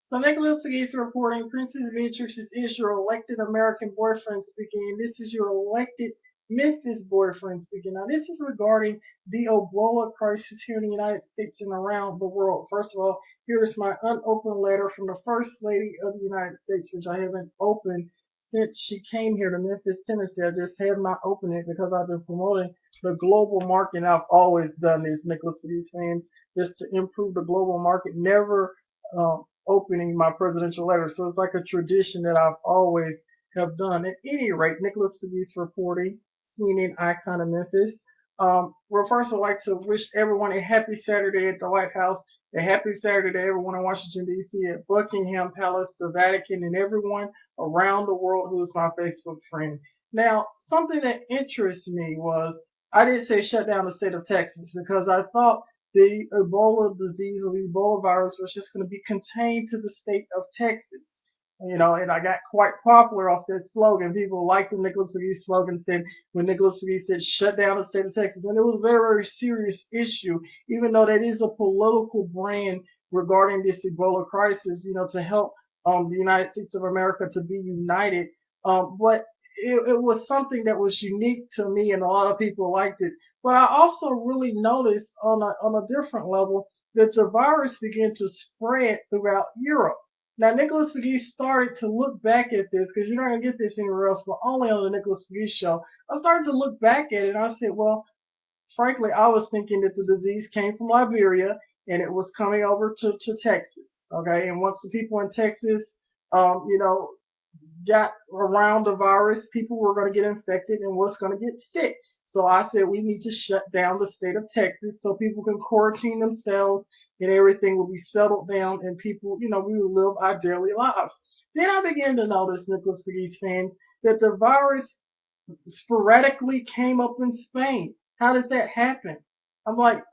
So Nicholas Pegues reporting Princess Beatrice's is your elected American boyfriend speaking, and this is your elected Memphis boyfriend speaking. Now this is regarding the Ebola crisis here in the United States and around the world. First of all, here is my unopened letter from the First Lady of the United States, which I haven't opened since she came here to Memphis, Tennessee. I just have not opened it because I've been promoting the global market. I've always done this, Nicholas Pegues fans, just to improve the global market. Never opening my presidential letter. So it's like a tradition that I've always have done. At any rate, Nicholas Pegues reporting, CNN icon of Memphis. Well, first I'd like to wish everyone a happy Saturday at the White House, a happy Saturday to everyone in Washington, D.C., at Buckingham Palace, the Vatican, and everyone around the world who is my Facebook friend. Now, something that interests me was I didn't say shut down the state of Texas because I thought the Ebola disease or the Ebola virus was just going to be contained to the state of Texas. And I got quite popular off that slogan. People liked the Nicholas Pegues slogan said when Nicholas Pegues said shut down the state of Texas. And it was a very, very serious issue, even though that is a political brand regarding this Ebola crisis, to help the United States of America to be united. But it was something that was unique to me, and a lot of people liked it. But I also really noticed on a different level that the virus began to spread throughout Europe. Now, Nicholas Pegues started to look back at this because you're not going to get this anywhere else, but only on the Nicholas Pegues show. I started to look back at it, and I said, well, frankly, I was thinking that the disease came from Liberia and it was coming over to Texas. Okay, and once the people in Texas, got around the virus, people were going to get infected and was going to get sick. So I said we need to shut down the state of Texas so people can quarantine themselves and everything will be settled down and people, we will live our daily lives. Then I began to notice, Nicholas Pegues fans, that the virus sporadically came up in Spain. How did that happen? I'm like,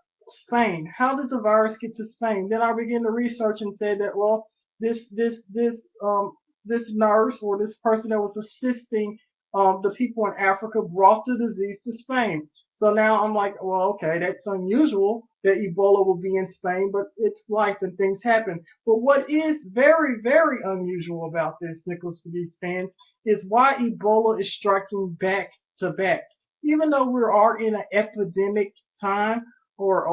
Spain. How did the virus get to Spain? Then I began to research and said that well, this nurse or this person that was assisting the people in Africa brought the disease to Spain. So now I'm like, well, okay, that's unusual that Ebola will be in Spain, but it's life and things happen. But what is very, very unusual about this, Nicholas Pegues fans, is why Ebola is striking back to back. Even though we are in an epidemic time or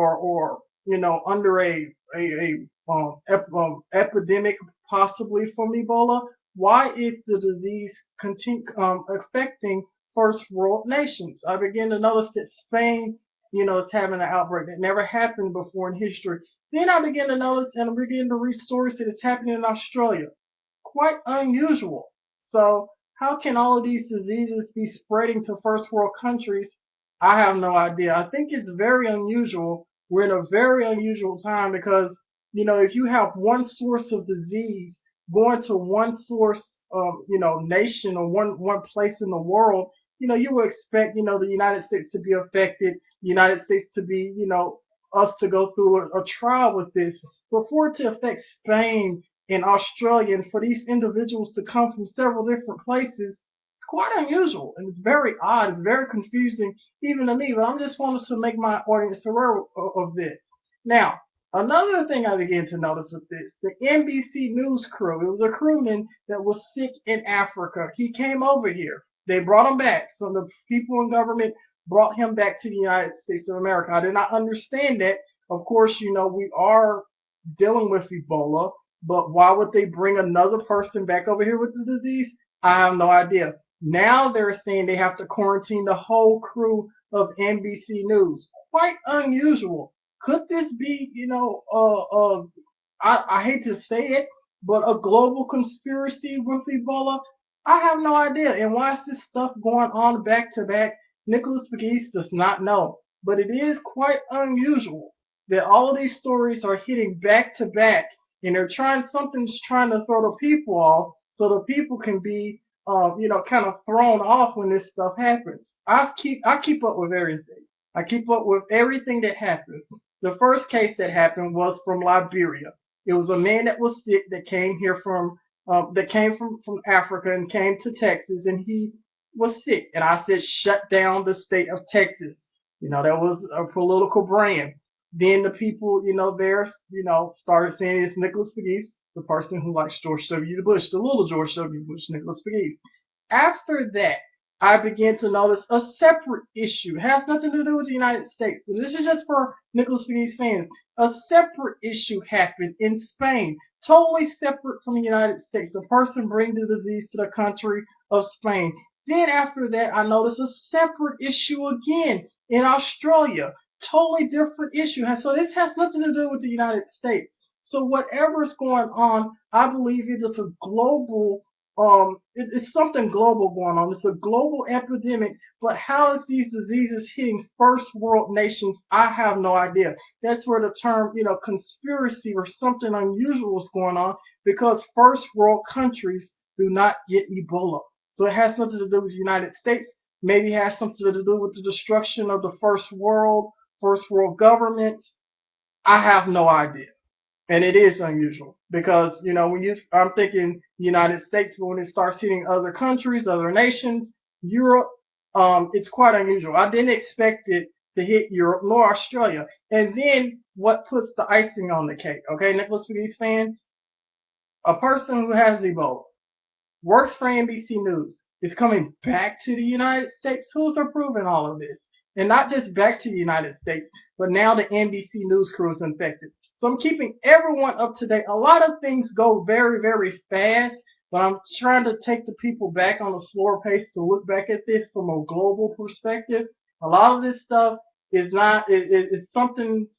under epidemic possibly from Ebola, why is the disease affecting first world nations? I begin to notice that Spain, is having an outbreak that never happened before in history. Then I begin to notice and I begin to read stories that it's happening in Australia. Quite unusual. So how can all of these diseases be spreading to first world countries? I have no idea. I think it's very unusual. We're in a very unusual time because, if you have one source of disease going to one source of, nation or one place in the world, you would expect, the United States to be affected, the United States to be, us to go through a trial with this. But for it to affect Spain and Australia and for these individuals to come from several different places, it's quite unusual and it's very odd. It's very confusing even to me, but I'm just wanting to make my audience aware of this. Now, another thing I began to notice with this, the NBC News crew, it was a crewman that was sick in Africa. He came over here. They brought him back. So the people in government brought him back to the United States of America. I did not understand that. Of course, we are dealing with Ebola, but why would they bring another person back over here with the disease? I have no idea. Now they're saying they have to quarantine the whole crew of NBC News. Quite unusual. Could this be, I hate to say it, but a global conspiracy with Ebola? I have no idea. And why is this stuff going on back to back? Nicholas Pegues does not know. But it is quite unusual that all of these stories are hitting back to back, and something's trying to throw the people off, so the people can be, kind of thrown off when this stuff happens. I keep up with everything. I keep up with everything that happens. The first case that happened was from Liberia. It was a man that was sick that came here from Africa and came to Texas, and he was sick. And I said, shut down the state of Texas. That was a political brand. Then the people, there, started saying it's Nicholas Pegues, the person who likes George W. Bush, the little George W. Bush, Nicholas Pegues. After that, I began to notice a separate issue. It has nothing to do with the United States. So this is just for Nicholas Pegues fans. A separate issue happened in Spain, totally separate from the United States. A person bring the disease to the country of Spain. Then after that, I noticed a separate issue again in Australia. Totally different issue. So this has nothing to do with the United States. So whatever's going on, I believe it is a global it's something global going on. It's a global epidemic, but how is these diseases hitting first world nations? I have no idea. That's where the term, conspiracy or something unusual is going on, because first world countries do not get Ebola. So it has nothing to do with the United States. Maybe it has something to do with the destruction of the first world government. I have no idea. And it is unusual because, I'm thinking United States, but when it starts hitting other countries, other nations, Europe, it's quite unusual. I didn't expect it to hit Europe nor Australia. And then what puts the icing on the cake, okay, Nicholas Pegues fans? A person who has Ebola, works for NBC News, is coming back to the United States. Who's approving all of this? And not just back to the United States, but now the NBC News crew is infected. So I'm keeping everyone up to date. A lot of things go very, very fast, but I'm trying to take the people back on a slower pace to look back at this from a global perspective. A lot of this stuff is not, it's something's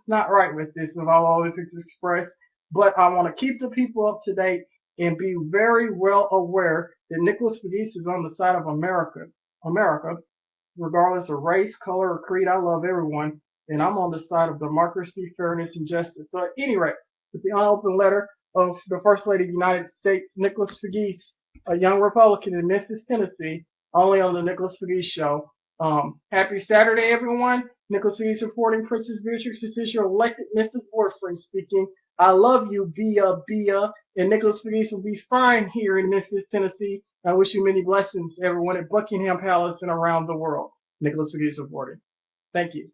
not right with this, if I'll always express. But I want to keep the people up to date and be very well aware that Nicholas Pegues is on the side of America, regardless of race, color, or creed. I love everyone, and I'm on the side of democracy, fairness, and justice. So at any rate, with the unopened letter of the First Lady of the United States, Nicholas Pegues, a young Republican in Memphis, Tennessee, only on the Nicholas Pegues Show. Happy Saturday, everyone. Nicholas Pegues reporting. Princess Beatrix, this is your elected Memphis boyfriend speaking. I love you, Bia. And Nicholas Pegues will be fine here in Memphis, Tennessee. I wish you many blessings, everyone at Buckingham Palace and around the world. Nicholas Pegues reporting. Thank you.